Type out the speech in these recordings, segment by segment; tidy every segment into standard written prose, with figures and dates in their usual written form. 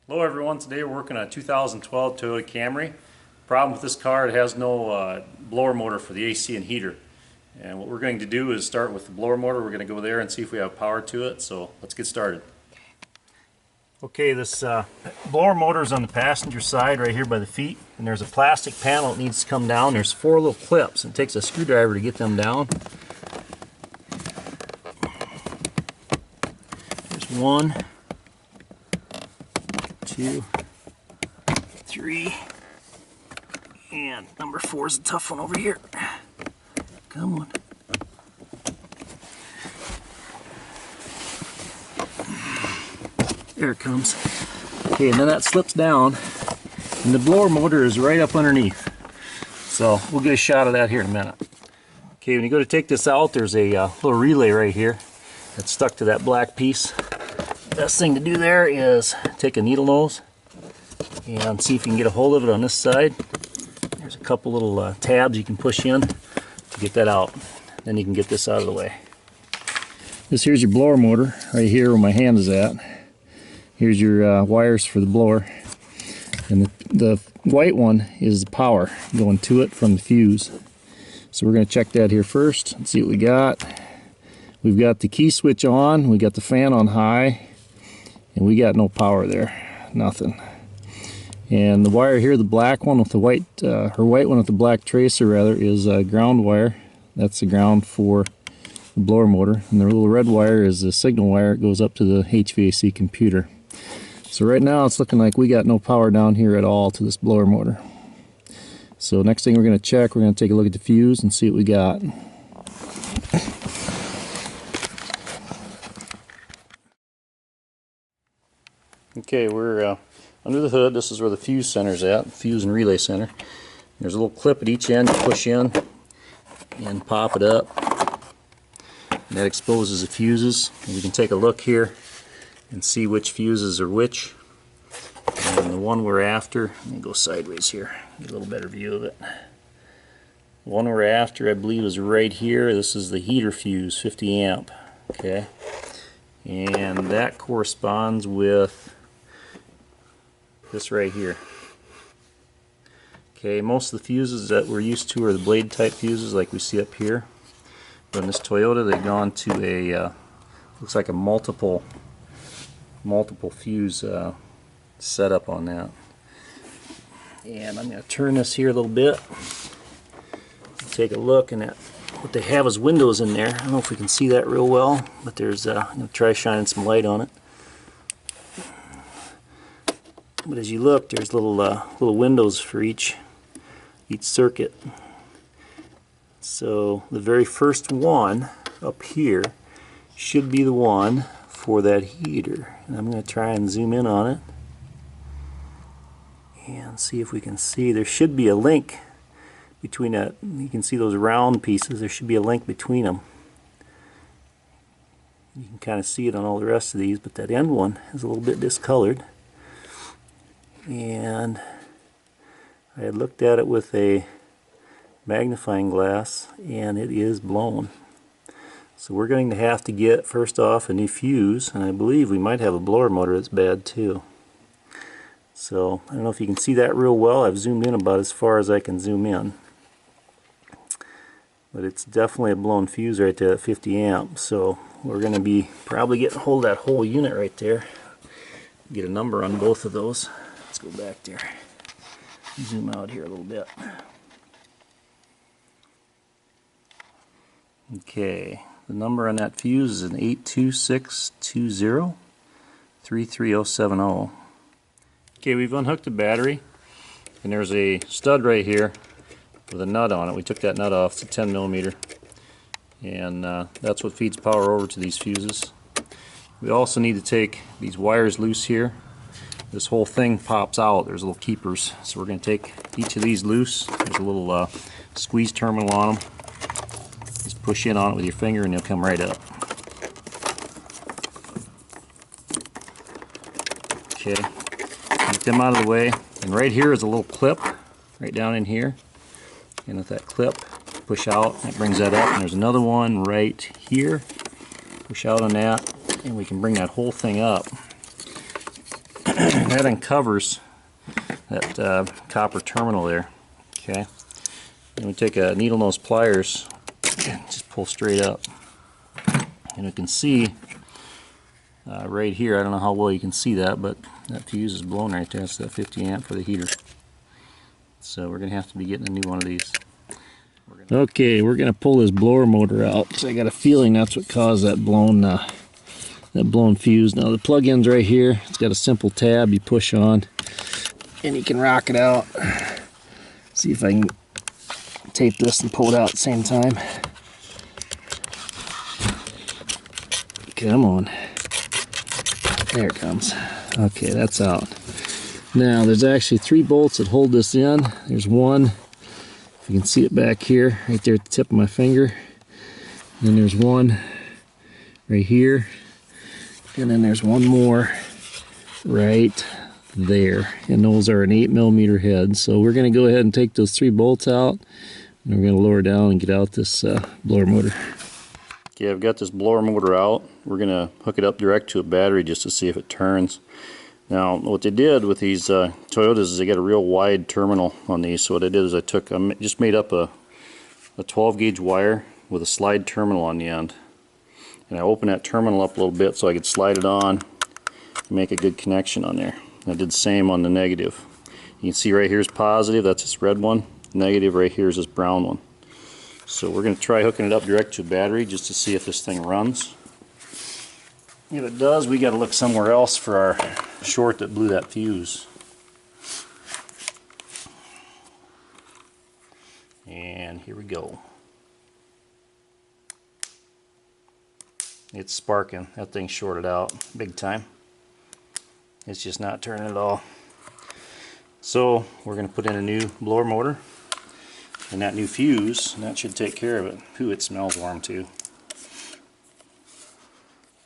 Hello everyone, today we're working on a 2012 Toyota Camry. Problem with this car, it has no blower motor for the AC and heater. And what we're going to do is start with the blower motor. We're going to go there and see if we have power to it, so let's get started. Okay, this blower motor is on the passenger side right here by the feet, and there's a plastic panel that needs to come down. There's 4 little clips, and it takes a screwdriver to get them down. There's 1, 2, 3, and number 4 is a tough one over here. Come on. There it comes. Okay, and then that slips down, and the blower motor is right up underneath. So we'll get a shot of that here in a minute. Okay, when you go to take this out, there's a little relay right here that's stuck to that black piece. Best thing to do there is take a needle nose and see if you can get a hold of it on this side. There's a couple little tabs you can push in to get that out. Then you can get this out of the way. Here's your blower motor right here where my hand is at. Here's your wires for the blower. And the white one is the power going to it from the fuse. So we're going to check that here first and see what we got. We've got the key switch on, we got the fan on high, and we got no power there, nothing. And the wire here, the black one with the white, or white one with the black tracer rather, is a ground wire. That's the ground for the blower motor. And the little red wire is the signal wire. It goes up to the HVAC computer. So right now it's looking like we got no power down here at all to this blower motor. So next thing we're going to check, we're going to take a look at the fuse and see what we got. Okay, we're under the hood. This is where the fuse center's at, fuse and relay center. There's a little clip at each end you push in and pop it up. And that exposes the fuses. And you can take a look here and see which fuses are which. And the one we're after, let me go sideways here, get a little better view of it. The one we're after, I believe, is right here. This is the heater fuse, 50 amp. Okay, and that corresponds with this right here. Okay, most of the fuses that we're used to are the blade type fuses like we see up here. But in this Toyota, they've gone to a looks like a multiple fuse setup on that. And I'm going to turn this here a little bit. Take a look, and what they have is windows in there. I don't know if we can see that real well, but there's I'm going to try shining some light on it. But as you look, there's little windows for each circuit. So the very first one up here should be the one for that heater. And I'm going to try and zoom in on it and see if we can see. There should be a link between that. You can see those round pieces. There should be a link between them. You can kind of see it on all the rest of these, but that end one is a little bit discolored. And I had looked at it with a magnifying glass, and it is blown. So we're going to have to get, first off, a new fuse, and I believe we might have a blower motor that's bad too. So I don't know if you can see that real well. I've zoomed in about as far as I can zoom in. But it's definitely a blown fuse right there at 50 amp. So we're going to be probably getting a hold of that whole unit right there. Get a number on both of those. Let's go back there. Zoom out here a little bit. Okay, the number on that fuse is an 82620-33070. Okay, we've unhooked the battery, and there's a stud right here with a nut on it. We took that nut off. It's a 10 millimeter, and that's what feeds power over to these fuses. We also need to take these wires loose here. This whole thing pops out. There's little keepers, so we're going to take each of these loose. There's a little squeeze terminal on them. Just push in on it with your finger and they'll come right up. Okay, get them out of the way. And right here is a little clip right down in here. And with that clip, push out, that brings that up. And there's another one right here. Push out on that, and we can bring that whole thing up. and that uncovers that copper terminal there. Okay, and we take a needle nose pliers and just pull straight up, and you can see right here, I don't know how well you can see that, but that fuse is blown right there. That's that 50 amp for the heater. So we're going to have to be getting a new one of these. Okay, we're going to pull this blower motor out because I got a feeling that's what caused that blown fuse. Now the plug-in's right here. It's got a simple tab you push on and you can rock it out. See if I can tape this and pull it out at the same time. Come on. There it comes. Okay, that's out. Now there's actually 3 bolts that hold this in. There's one, you can see it back here, right there at the tip of my finger. And then there's one right here. And then there's one more right there. And those are an 8mm head. So we're going to go ahead and take those 3 bolts out. And we're going to lower down and get out this blower motor. Okay, I've got this blower motor out. We're going to hook it up direct to a battery just to see if it turns. Now, what they did with these Toyotas is they got a real wide terminal on these. So what I did is I just made up a 12 gauge wire with a slide terminal on the end. And I opened that terminal up a little bit so I could slide it on and make a good connection on there. And I did the same on the negative. You can see right here is positive, that's this red one. Negative right here is this brown one. So we're going to try hooking it up direct to a battery just to see if this thing runs. If it does, we got to look somewhere else for our short that blew that fuse. And here we go. It's sparking. That thing's shorted out big time. It's just not turning at all. So we're going to put in a new blower motor and that new fuse, and that should take care of it. Ooh, it smells warm too.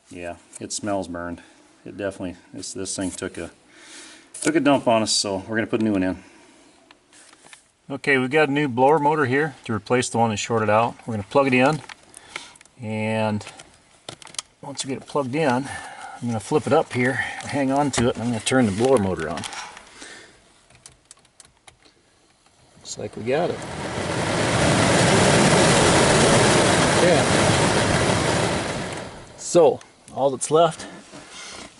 Yeah, it smells burned. It definitely, this thing took a dump on us, so we're going to put a new one in. Okay, we've got a new blower motor here to replace the one that's shorted out. We're going to plug it in, and once we get it plugged in, I'm going to flip it up here, hang on to it, and I'm going to turn the blower motor on. Looks like we got it. Yeah. So, all that's left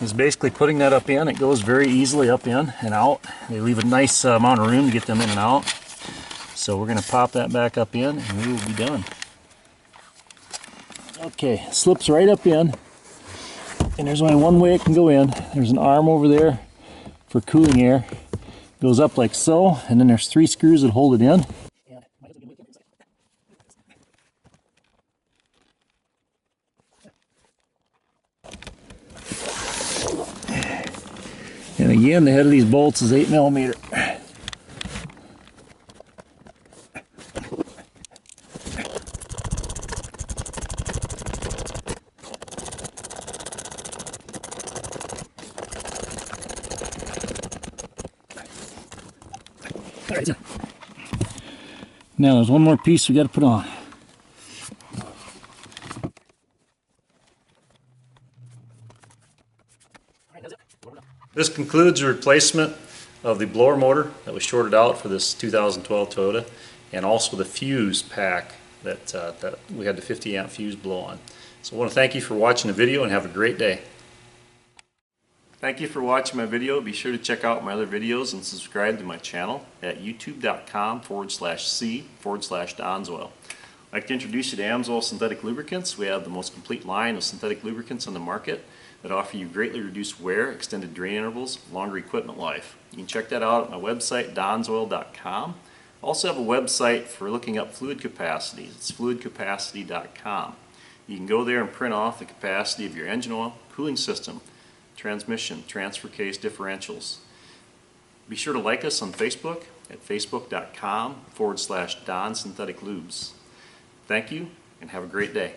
is basically putting that up in. It goes very easily up in and out. They leave a nice amount of room to get them in and out. So we're going to pop that back up in and we will be done. Okay, slips right up in. And there's only one way it can go in. There's an arm over there for cooling air. It goes up like so, and then there's 3 screws that hold it in. And again, the head of these bolts is 8mm. All right. Now there's one more piece we got to put on. This concludes the replacement of the blower motor that was shorted out for this 2012 Toyota, and also the fuse pack that we had the 50 amp fuse blow on. So I want to thank you for watching the video and have a great day. Thank you for watching my video. Be sure to check out my other videos and subscribe to my channel at youtube.com/c/DonsOil. I'd like to introduce you to Amsoil Synthetic Lubricants. We have the most complete line of synthetic lubricants on the market that offer you greatly reduced wear, extended drain intervals, longer equipment life. You can check that out at my website, donsoil.com. I also have a website for looking up fluid capacities. It's fluidcapacity.com. You can go there and print off the capacity of your engine oil, cooling system, transmission, transfer case, differentials. Be sure to like us on Facebook at facebook.com/DonSyntheticLubes. Thank you and have a great day.